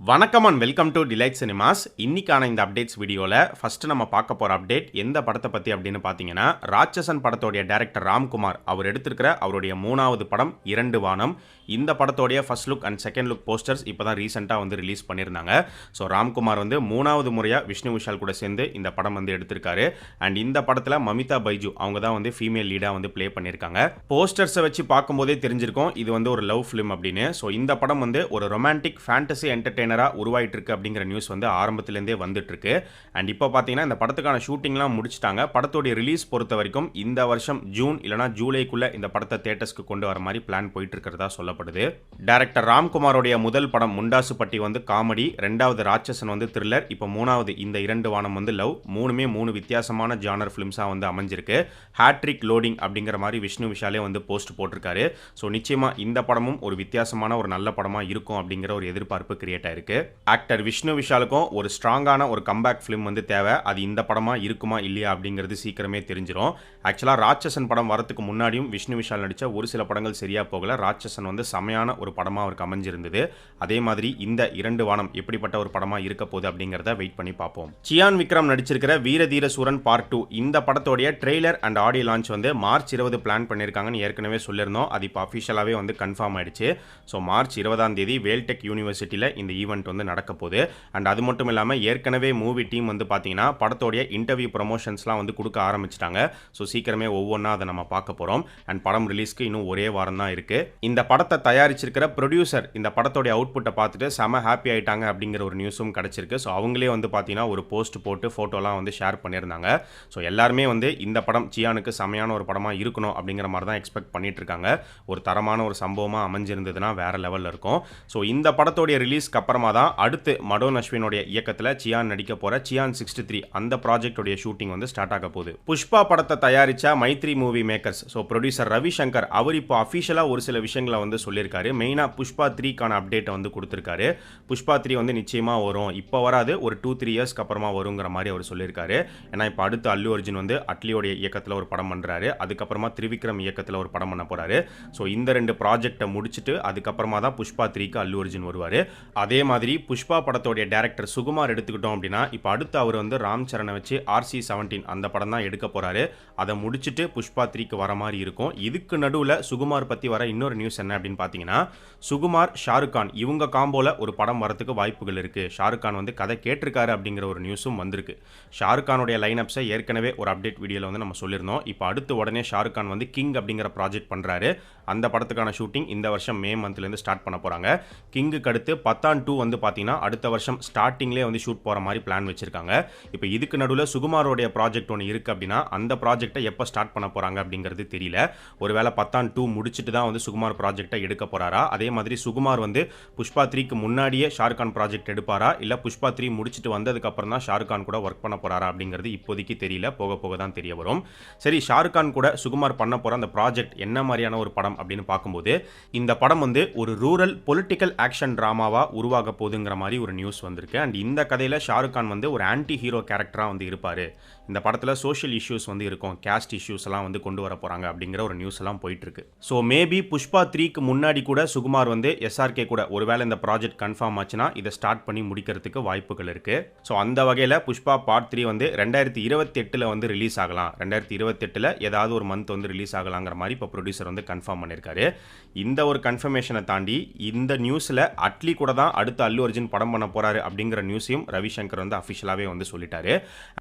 வணக்கம் and welcome to delight cinemas. இன்னைக்கான இந்த அப்டேட்ஸ் வீடியோவில் ஃபஸ்ட்டு நம்ம பார்க்க போகிற அப்டேட் எந்த படத்தை பற்றி அப்படின்னு பார்த்தீங்கன்னா, ராட்சசன் படத்தோடைய டைரக்டர் ராம்குமார் அவர் எடுத்திருக்கிற அவருடைய 3வது படம் 2 வானம். இந்த படத்தோடைய first look and second look posters இப்போ தான் ரீசெண்டாக வந்து ரிலீஸ் பண்ணியிருந்தாங்க. ஸோ ராம்குமார் வந்து 3வது முறையாக விஷ்ணு விஷால் கூட சேர்ந்து இந்த படம் வந்து எடுத்திருக்காரு. அண்ட் இந்த படத்தில் மமிதா பைஜு அவங்க தான் வந்து ஃபீமேல் லீடாக வந்து ப்ளே பண்ணியிருக்காங்க. போஸ்டர்ஸை வச்சு பார்க்கும்போதே தெரிஞ்சிருக்கும் இது வந்து ஒரு லவ் ஃபிலிம் அப்படின்னு. ஸோ இந்த படம் வந்து ஒரு ரொமான்டிக் ஃபேண்டசி என்டர்டெய்னர் உருவாயிட்டு இருக்கு அப்படிங்கிற நியூஸ் வந்து ஆரம்பத்திலேருந்தே வந்துட்டு இருக்கு. அண்ட் இப்போ பார்த்தீங்கன்னா இந்த படத்துக்கான ஷூட்டிங்லாம் முடிச்சிட்டாங்க. படத்தோடைய ரிலீஸ் பொறுத்த வரைக்கும் இந்த வருஷம் ஜூன் இல்லைனா ஜூலைக்குள்ள இந்த படத்தை தியேட்டர்ஸ்க்கு கொண்டு வர மாதிரி பிளான் போயிட்டு இருக்கிறதா சொல்லப்படுது. டைரக்டர் ராம்குமாரோடைய முதல் படம் முண்டாசு பட்டி வந்து காமெடி, 2வது ராட்சசன் வந்து த்ரில்லர், இப்போ 3வது இந்த 2 வானம் வந்து லவ். மூணுமே 3 வித்தியாசமான ஜானர் ஃபிலிம்ஸாக வந்து அமைஞ்சிருக்கு. ஹேட்ரிக் லோடிங் அப்படிங்கிற மாதிரி விஷ்ணு விஷாலே வந்து போஸ்ட் போட்டிருக்காரு. ஸோ நிச்சயமா இந்த படமும் ஒரு வித்தியாசமான ஒரு நல்ல படமா இருக்கும் அப்படிங்கிற ஒரு எதிர்பார்ப்பு கிரியேட் ஆயிருக்கு. ஆக்டர் விஷ்ணு விஷாலுக்கும் ஒரு ஸ்ட்ராங்கான ஒரு கம்பேக் ஃபிலிம் வந்து தேவை. அது இந்த படமா இருக்குமா இல்லையா அப்படிங்கிறது சீக்கிரமே தெரிஞ்சிடும். ஆக்சுவலாக ராட்சசன் படம் வரதுக்கு முன்னாடியும் விஷ்ணு விஷால் நடித்த ஒரு சில படங்கள் சரியா போகல. ராட்சசன் வந்து செமையான ஒரு படமா அவருக்கு அமைஞ்சிருந்தது. அதே மாதிரி இந்த 2 வானம் எப்படிப்பட்ட ஒரு படமா இருக்க போகுது அப்படிங்கிறத வெயிட் பண்ணி பார்ப்போம். சியான் விக்ரம் நடிச்சிருக்கிற வீரதீர சூரன் பார்ட் 2 இந்த படத்தோடைய ட்ரெய்லர் அண்ட் ஆடியோ லான்ச் வந்து மார்ச் 20 பிளான் பண்ணியிருக்காங்கன்னு ஏற்கனவே சொல்லியிருந்தோம். அது இப்போ அஃபிஷியலாகவே வந்து கன்ஃபார்ம் ஆயிடுச்சு. ஸோ மார்ச் 20ஆம் தேதி வேல்டெக் யூனிவர்சிட்டியில் இந்த ஈவெண்ட் வந்து நடக்க போகுது. அண்ட் அது மட்டும் இல்லாமல் ஏற்கனவே மூவி டீம் வந்து பார்த்தீங்கன்னா படத்தோடைய இன்டர்வியூ ப்ரொமோஷன்ஸ்லாம் வந்து கொடுக்க ஆரம்பிச்சிட்டாங்க. ஸோ சீக்கிரமே ஒவ்வொன்றா அதை நம்ம பார்க்க போகிறோம். அண்ட் படம் ரிலீஸ்க்கு இன்னும் ஒரே வாரம் தான் இருக்கு. இந்த படத்தை தயாரிச்சிருக்கிற ப்ரொடியூசர் இந்த படத்தோடைய அவுட்புட்டை பார்த்துட்டு செம ஹாப்பி ஆயிட்டாங்க அப்படிங்கிற ஒரு நியூஸும் கிடைச்சிருக்கு. ஸோ அவங்களே வந்து பார்த்தீங்கன்னா ஒரு போஸ்ட் போட்டு ஃபோட்டோலாம் வந்து ஷேர் பண்ணியிருந்தாங்க. ஸோ எல்லாருமே வந்து இந்த படம் சியானுக்கு செமையான ஒரு படமாக இருக்கணும் அப்படிங்கிற மாதிரி தான் எக்ஸ்பெக்ட் பண்ணிட்டு இருக்காங்க. ஒரு தரமான ஒரு சம்பவமாக அமைஞ்சிருந்ததுன்னா வேற லெவலில் இருக்கும். ஸோ இந்த படத்தோடைய ரிலீஸ்க்கு அப்புறமா தான் அடுத்து மடோன் அஸ்வினோடைய இயக்கத்தில் சியான் நடிக்க போற சியான் 63 அந்த ப்ராஜெக்டோடைய ஷூட்டிங் வந்து ஸ்டார்ட் ஆக போகுது. புஷ்பா படத்தை தயாரிச்ச Mythri movie makers so producer Ravishankar அவர் இப்போ அஃபிஷியலாக ஒரு சில விஷயங்களை வந்து சொல்லியிருக்காரு. மெயினாக புஷ்பா 3க்கான அப்டேட்டை வந்து கொடுத்துருக்காரு. புஷ்பா 3 வந்து நிச்சயமாக வரும், இப்போ வராது, ஒரு 2-3 இயர்ஸ்க்கு அப்புறமா வருங்கிற மாதிரி அவர் சொல்லியிருக்காரு. ஏன்னா இப்போ அடுத்து அல்லு அர்ஜுன் வந்து அட்லியோடைய இயக்கத்தில் ஒரு படம் பண்ணுறாரு. அதுக்கப்புறமா திரிவிக்ரம் இயக்கத்தில் ஒரு படம் பண்ண போறாரு. ஸோ இந்த 2 ப்ராஜெக்டை முடிச்சுட்டு அதுக்கப்புறமா தான் புஷ்பா 3க்கு அல்லு அர்ஜுன் வருவார். அதே மாதிரி புஷ்பா படத்தோடைய டைரக்டர் சுகுமார் எடுத்துக்கிட்டோம் அப்படின்னா இப்போ அடுத்து அவர் வந்து ராம் சரணை வச்சு RC-17 அந்த படம் தான் எடுக்க போறாரு. அதை முடிச்சுட்டு புஷ்பா 3க்கு வர மாதிரி இருக்கும். இதுக்கு நடுவில் சுகுமார் பற்றி வர இன்னொரு நியூஸ் என்ன அப்படின்னு பார்த்தீங்கன்னா, சுகுமார் ஷாருக் கான் இவங்க காம்போல ஒரு படம் வரதுக்கு வாய்ப்புகள் இருக்கு. ஷாருக் கான் வந்து கதை கேட்டிருக்காரு அப்படிங்கிற ஒரு நியூஸும் வந்திருக்கு. ஷாருக் கானுடைய லைனப்ஸை ஏற்கனவே ஒரு அப்டேட் வீடியோவில் வந்து நம்ம சொல்லியிருந்தோம். இப்போ அடுத்து உடனே ஷாருக் கான் வந்து கிங் அப்படிங்கிற ப்ராஜெக்ட் பண்ணுறாரு. அந்த படத்துக்கான ஷூட்டிங் இந்த வருஷம் மே மந்த்லேருந்து ஸ்டார்ட் பண்ண போகிறாங்க. கிங்குக்கு அடுத்து பத்தான் 2 வந்து பார்த்தீங்கன்னா அடுத்த வருஷம் ஸ்டார்டிங்லேயே வந்து ஷூட் போகிற மாதிரி பிளான் வச்சிருக்காங்க. இப்போ இதுக்கு நடுவில் சுகுமாரோடைய ப்ராஜெக்ட் ஒன்று இருக்குது அப்படின்னா அந்த ப்ராஜெக்டை எப்போ ஸ்டார்ட் பண்ண போகிறாங்க அப்படிங்கிறது தெரியல. ஒருவேளை பத்தான் 2 முடிச்சுட்டு தான் வந்து சுகுமார் ப்ராஜெக்டை எடுக்க போகிறாரா, அதே மாதிரி சுகுமார் வந்து புஷ்பா 3க்கு முன்னாடியே ஷாருக் கான் ப்ராஜெக்ட் எடுப்பாரா, இல்லை புஷ்பா 3 முடிச்சுட்டு வந்ததுக்கப்புறம் தான் ஷாருக் கான் கூட ஒர்க் பண்ண போகிறாரா அப்படிங்கிறது இப்போதைக்கு தெரியல. போக போக தான் தெரிய வரும். சரி, ஷாருக் கான் கூட சுகுமார் பண்ண போகிற அந்த ப்ராஜெக்ட் என்ன மாதிரியான ஒரு படம் அப்படின்னு பார்க்கும்போது இந்த படம் வந்து ஒரு ரூரல் பொலிட்டிக்கல் ஆக்ஷன் ட்ராமாவா உருவாக போகுதுங்கிற மாதிரி ஒரு நியூஸ் வந்திருக்கு. அண்ட் இந்த கதையில் ஷாருக் கான் வந்து ஒரு ஆன்டி ஹீரோ கேரக்டராக வந்து இருப்பார். இந்த படத்தில் சோஷியல் இஷ்யூஸ் வந்து இருக்கும், கேஸ்ட் இஷ்யூஸ் எல்லாம் வந்து கொண்டு வர போகிறாங்க அப்படிங்கிற ஒரு நியூஸ் எல்லாம் போயிட்டு இருக்கு. ஸோ மேபி புஷ்பா 3க்கு முன்னாடி கூட சுகுமார் வந்து SRK கூட ஒருவேளை இந்த ப்ராஜெக்ட் கன்ஃபார்ம் ஆச்சுன்னா இதை ஸ்டார்ட் பண்ணி முடிக்கிறதுக்கு வாய்ப்புகள் இருக்கு. ஸோ அந்த வகையில் புஷ்பா பார்ட் 3 வந்து 2028 வந்து ரிலீஸ் ஆகலாம். 2028 ஏதாவது ஒரு மந்த் வந்து ரிலீஸ் ஆகலாங்கிற மாதிரி இப்போ ப்ரொடியூசர் வந்து கன்ஃபார்ம் பண்ணியிருக்காரு. இந்த ஒரு கன்ஃபர்மேஷனை தாண்டி இந்த நியூஸில் அட்லி கூட தான் அடுத்து அல்லு அர்ஜுன் படம் பண்ண போறாரு அப்படிங்கிற நியூஸையும் ரவிசங்கர் வந்து அஃபிஷியலாகவே வந்து சொல்லிட்டாரு.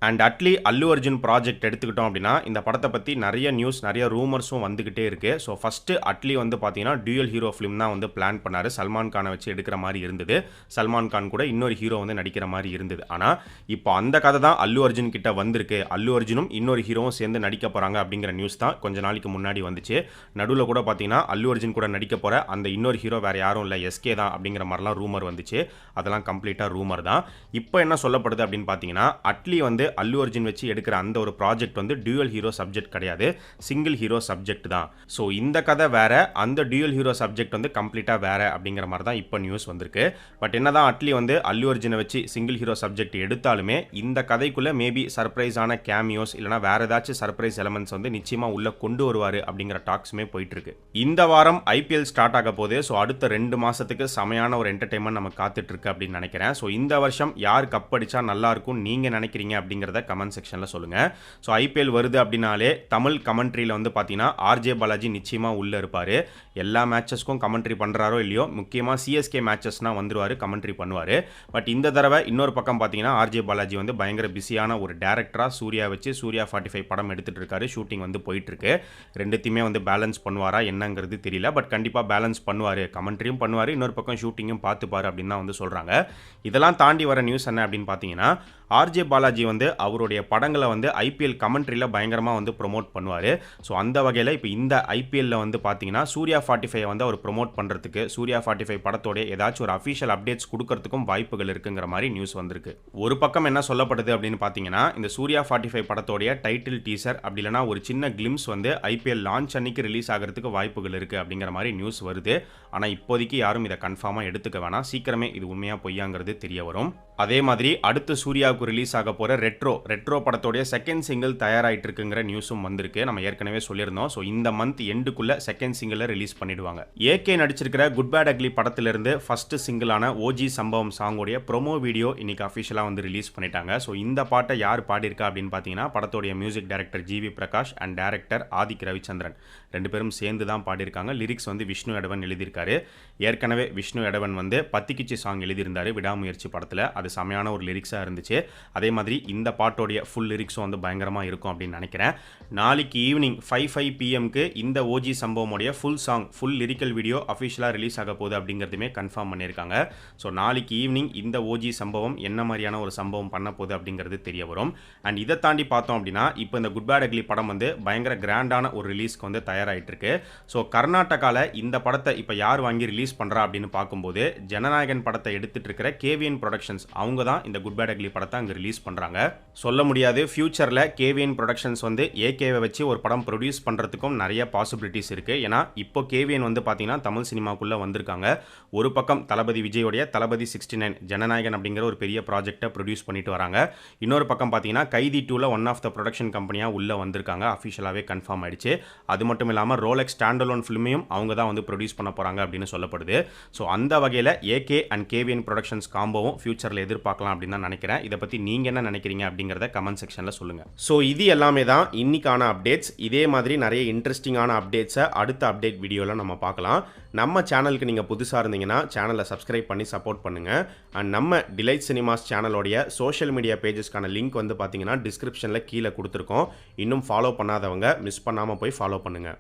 அண்ட் அட்லி அல்லு அர்ஜுன் ப்ராஜெக்ட் எடுத்துக்கிட்டோம் அப்படின்னா இந்த படத்தை பற்றி நிறைய நியூஸ் நிறைய ரூமர்ஸும் வந்துகிட்டே இருக்கு. ஸோ ஃபர்ஸ்ட் அட்லி வந்து பார்த்தீங்கன்னா டியூயல் ஹீரோ ஃபிலிம் தான் வந்து பிளான் பண்ணாரு. சல்மான் கானை வச்சு எடுக்கிற மாதிரி இருந்தது. சல்மான் கான் கூட இன்னொரு ஹீரோ வந்து நடிக்கிற மாதிரி இருந்தது. ஆனால் இப்போ அந்த கதை தான் அல்லு அர்ஜுன் கிட்ட வந்திருக்கு. அல்லு அர்ஜுனும் இன்னொரு ஹீரோவும் சேர்ந்து நடிக்க போறாங்க அப்படிங்கிற நியூஸ் தான் கொஞ்ச நாளைக்கு முன்னாடி வந்துச்சு. நடுவில் கூட பார்த்தீங்கன்னா அல்லு அர்ஜுன் கூட நடிக்க போற அந்த இன்னொரு ஹீரோ வேற யாரும் இல்லை, SK தான் அப்படிங்கிற மாதிரிலாம் ரூமர் வந்துச்சு. அதெல்லாம் கம்ப்ளீட்டாக ரூமர் தான். இப்போ என்ன சொல்லப்படுது அப்படின்னு பார்த்தீங்கன்னா, அட்லி வந்து அல்லு அர்ஜுன் வச்சு எடுக்கிற அந்த ஒரு ப்ராஜெக்ட் வந்து டியூயல் ஹீரோ சப்ஜெக்ட் கிடையாது, சிங்கிள் ஹீரோ சப்ஜெக்ட் தான். ஸோ இந்த கதை வேற, அந்த டியூயல் ஹீரோ சப்ஜெக்ட் வந்து கம்ப்ளீட்டாக வேற அப்படிங்கிற மாதிரி தான் இப்போ நியூஸ் வந்திருக்கு. பட் என்னதான் அட்லி வந்து அல்லு அர்ஜுனை வச்சு சிங்கிள் ஹீரோ சப்ஜெக்ட் எடுத்தாலுமே இந்த கதைக்குள்ள மேபி சர்ப்ரைஸான கேமியோஸ் இல்லைனா வேற ஏதாச்சும் சர்ப்ரைஸ் எலமெண்ட்ஸ் வந்து நிச்சயமா உள்ள கொண்டு வருவார் அப்படிங்கிற டாக்ஸுமே போயிட்டு இருக்கு. இந்த வாரம் IPL ஸ்டார்ட் ஆக போகுது. ஸோ அடுத்த 2 மாசத்துக்கு செமையான ஒரு என்டர்டைன்மெண்ட் நம்ம காத்துட்ருக்கு அப்படின்னு நினைக்கிறேன். ஸோ இந்த வருஷம் யார் கப் அடிச்சா நல்லாயிருக்கும் நீங்கள் நினைக்கிறீங்க அப்படிங்கிறத கமெண்ட் செக்ஷனில் சொல்லுங்கள். ஸோ ஐபிஎல் வருது அப்படின்னாலே தமிழ் கமெண்ட்ரியில் வந்து பார்த்தீங்கன்னா ஆர்ஜே பாலாஜி நிச்சயமாக உள்ளே இருப்பார். எல்லா மேட்சஸ்க்கும் கமெண்ட்ரி பண்ணுறாரோ இல்லையோ, முக்கியமாக சிஎஸ்கே மேட்சஸ்னால் வந்துருவார், கமெண்ட்ரி பண்ணுவார். பட் இந்த தடவை இன்னொரு பக்கம் பார்த்தீங்கன்னா ஆர்ஜே பாலாஜி வந்து பயங்கர பிஸியான ஒரு டேரக்டராக சூர்யா வச்சு சூர்யா 45 படம் எடுத்துகிட்டு இருக்காரு. ஷூட்டிங் வந்து போயிட்டுருக்கு. ரெண்டுத்தையுமே வந்து பேலன்ஸ் பண்ணுவாரா என்னங்கிறது தெரியல. பட் கண்டிப்பாக பேலன்ஸ் பண்ணுவார், கமெண்ட்ரியும் பண்ணுவார், இன்னொரு பக்கம் ஷூட்டிங்கும் பார்த்துப்பார் அப்படின்னு தான் வந்து சொல்கிறாங்க. இதெல்லாம் தாண்டி வர நியூஸ் என்ன அப்படின்னு பார்த்தீங்கன்னா, ஆர்ஜே பாலாஜி வந்து அவருடைய படங்களை வந்து ஐபிஎல் கமெண்ட்ரியில் பயங்கரமாக வந்து ப்ரொமோட் பண்ணுவார். ஸோ அந்த வகையில் இப்போ இந்த ஐபிஎல்லில் வந்து பார்த்தீங்கன்னா சூர்யா 45 வந்து அவர் ப்ரொமோட் பண்ணுறதுக்கு, சூர்யா 45 படத்தோட ஏதாச்சும் ஒரு அஃபிஷியல் அப்டேட்ஸ் கொடுக்கறதுக்கும் வாய்ப்புகள் இருக்குங்கிற மாதிரி நியூஸ் வந்திருக்கு. ஒரு பக்கம் என்ன சொல்லப்படுது அப்படின்னு பார்த்தீங்கன்னா, இந்த சூர்யா 45 படத்தோடைய டைட்டில் டீசர் அப்படி இல்லைனா ஒரு சின்ன கிளிம்ஸ் வந்து ஐபிஎல் லான்ச் அன்னைக்கு ரிலீஸ் ஆகிறதுக்கு வாய்ப்புகள் இருக்குது அப்படிங்கிற மாதிரி நியூஸ் வருது. ஆனால் இப்போதைக்கு யாரும் இதை கன்ஃபார்மாக எடுத்துக்க வேணாம். சீக்கிரமே இது உண்மையாக பொய்யாங்கிறது தெரிய வரும். அதே மாதிரி அடுத்து சூர்யாவுக்கு ரிலீஸ் ஆக போகிற ரெட்ரோ படத்தோடைய செகண்ட் சிங்கிள் தயாராகிட்டு இருக்குங்கிற நியூஸும் வந்திருக்கு. நம்ம ஏற்கனவே சொல்லியிருந்தோம். ஸோ இந்த மந்த் எண்டுக்குள்ள செகண்ட் சிங்கிளை ரிலீஸ் பண்ணிடுவாங்க. ஏகே நடிச்சிருக்கிற குட் பேட் அக்லி படத்திலிருந்து ஃபர்ஸ்ட் சிங்கிளான ஓஜி சம்பவம் சாங்கோடைய ப்ரோமோ வீடியோ இன்னைக்கு அஃபிஷியலாக வந்து ரிலீஸ் பண்ணிட்டாங்க. ஸோ இந்த பாட்டை யார் பாடியிருக்கா அப்படின்னு பார்த்தீங்கன்னா, படத்தோடைய music director GV Prakash and director Aadhik Ravichandran ரெண்டு பேரும் சேர்ந்து தான் பாடியிருக்காங்க. லிரிக்ஸ் வந்து விஷ்ணு எடவன் எழுதியிருக்காரு. ஏற்கனவே விஷ்ணு எடவன் வந்து பத்திக்கிச்சி சாங் எழுதியிருந்தாரு விடாமுயற்சி படத்தில். அது செமையான ஒரு லிரிக்ஸாக இருந்துச்சு. அதே மாதிரி இந்த பாட்டோடைய ஃபுல் லிரிக்ஸும் வந்து பயங்கரமாக இருக்கும் அப்படின்னு நினைக்கிறேன். நாளைக்கு ஈவினிங் 5 PM இந்த ஓஜி சம்பவமுடைய full song, full lyrical video அஃபிஷியலாக ரிலீஸ் ஆக போகுது அப்படிங்கிறதுமே கன்ஃபார்ம் பண்ணியிருக்காங்க. ஸோ நாளைக்கு ஈவினிங் இந்த ஓஜி சம்பவம் என்ன மாதிரியான ஒரு சம்பவம் பண்ண போகுது அப்படிங்கிறது தெரிய வரும். அண்ட் இதை தாண்டி பார்த்தோம் அப்படின்னா, இப்போ இந்த குட் பேட் அக்லி படம் வந்து பயங்கர கிராண்டான ஒரு ரிலீஸ்க்கு வந்து தயாராகிட்டு இருக்கு. ஸோ கர்நாடகாவில் இந்த படத்தை இப்போ யார் வாங்கி ரிலீஸ் பண்ணுறா அப்படின்னு பார்க்கும்போது, ஜனநாயகன் படத்தை எடுத்துட்டு இருக்கிற கேவிஎன் ப்ரொடக்ஷன்ஸ் அவங்க தான் இந்த குட் பேட் அக்லி படத்தை அங்கே ரிலீஸ் பண்ணுறாங்க. சொல்ல முடியாது, ஃபியூச்சரில் கேவிஎன் ப்ரொடக்ஷன்ஸ் வந்து ஏகேவை வச்சு ஒரு படம் ப்ரொடியூஸ் பண்ணுறதுக்கும் நிறைய பாசிபிலிட்டிஸ் இருக்குது. ஏன்னா இப்போ கேவிஎன் வந்து பார்த்தீங்கன்னா தமிழ் சினிமாக்குள்ளே வந்திருக்காங்க. ஒரு பக்கம் தளபதி விஜயோடைய தளபதி 69 ஜனநாயகன் அப்படிங்கிற ஒரு பெரிய ப்ராஜெக்டை ப்ரொடியூஸ் பண்ணிட்டு வராங்க. இன்னொரு பக்கம் பார்த்தீங்கன்னா கைதி 2ல ஒன் ஆஃப் த ப்ரொடக்ஷன் கம்பெனியாக உள்ளே வந்திருக்காங்க. அஃபிஷியலாகவே கன்ஃபார்ம் ஆயிடுச்சு. அது மட்டும் இல்லாமல் ரோலெக்ஸ் ஸ்டாண்டலோன் ஃபிலிமையும் அவங்க தான் வந்து ப்ரொடியூஸ் பண்ண போகிறாங்க அப்படின்னு சொல்லப்படுது. ஸோ அந்த வகையில் ஏகே அண்ட் கேவிஎன் ப்ரொடக்ஷன்ஸ் காம்போவும் ஃபியூச்சரில் எதிர்பார்க்கலாம் அப்படின்னு தான் நினைக்கிறேன். இதை பற்றி நீங்கள் என்ன நினைக்கிறீங்க அப்படிங்கிறத கமெண்ட் செக்ஷனில் சொல்லுங்கள். ஸோ இது எல்லாமே தான் இன்னைக்கான அப்டேட்ஸ். இதே மாதிரி நிறைய இன்ட்ரெஸ்டிங்கான அப்டேட்ஸை அடுத்த அப்டேட் வீடியோவில் நம்ம பார்க்கலாம். நம்ம சேனலுக்கு நீங்கள் புதுசாக இருந்தீங்கன்னா சேனலை சப்ஸ்கிரைப் பண்ணி சப்போர்ட் பண்ணுங்கள். அண்ட் நம்ம டிலைட் சினிமாஸ் சேனலோடைய சோஷியல் மீடியா பேஜஸ்க்கான லிங்க் வந்து பார்த்தீங்கன்னா டிஸ்கிரிப்ஷனில் கீழே கொடுத்துருக்கோம். இன்னும் ஃபாலோ பண்ணாதவங்க மிஸ் பண்ணாமல் போய் ஃபாலோ பண்ணுங்கள்.